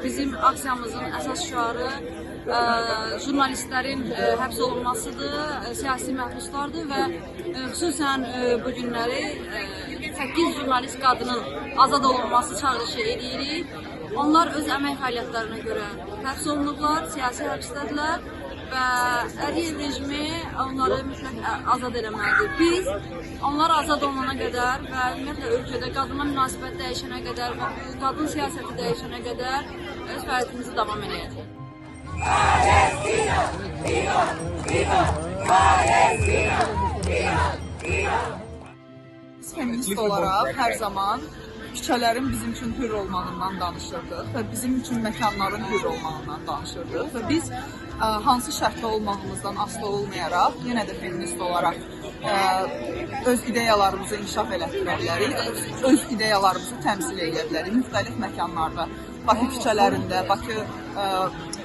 bizim aksiyamızın əsas şüarı jurnalistlərin həbs olunmasıdır, siyasi məhbuslardır və xüsusən bu günləri 8 jurnalist qadının azad olunması çağırışı edirik. Onlar öz əmək fəaliyyətlərinə görə həbs olunublar, siyasi həbsdədirlər və Əliyev rejimi onları mütləq azad eləməlidir. Biz onlar azad olana qədər və ümumiyyətlə ölkədə qadına münasibət dəyişənə qədər və qadın siyasəti dəyişənə qədər öz fəaliyyətimizi davam edəcəyik. Palestina! Viva! Viva! Palestina! Viva! Viva! Biz feminist olaraq hər zaman küçələrin bizim üçün hür olmağından danışırdıq və bizim üçün məkanların hür olmağından danışırdıq və biz hansı şərtdə olmağımızdan asılı olmayaraq yenə də feminist olaraq öz ideyalarımızı inkişaf elətdirə bilərik, öz ideyalarımızı təmsil edə bilərik müxtəlif məkanlarda, Bakı küçələrində,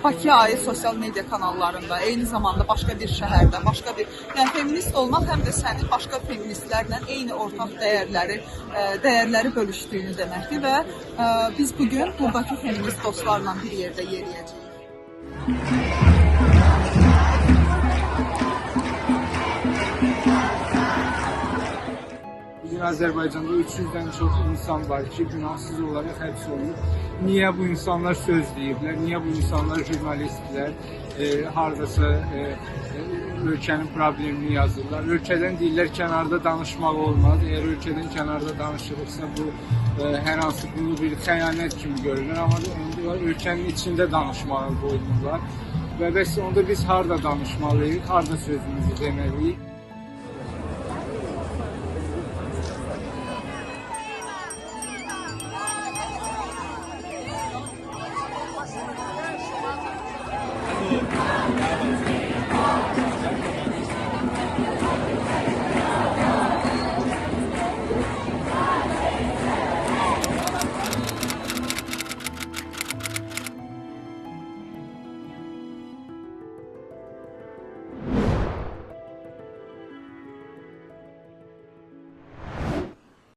Bakıya aid sosial media kanallarında, eyni zamanda başqa bir şəhərdə, yəni feminist olmaq həm də səni başqa feministlərlə eyni ortaq dəyərləri bölüşdüyünü deməkdir və biz bugün buradakı feminist dostlarla bir yerdə yeriyəcəyik. Bugün Azərbaycanda 300'dən çox insan var ki, günahsız olaraq həbs olunub. Niyə bu insanlar söz deyiblər, niyə bu insanlar jurnalistlər, haradasa ölkənin problemini yazırlar. Ölkədən deyirlər, kənarda danışmaq olmaz. Əgər ölkədən kənarda danışılırsa, bu hər hansı bir xəyanət kimi görünür. Amma ölkənin içində danışmağı qoyulurlar. Və bəs onda biz harada danışmalıyıq, harada sözümüzü deməliyik?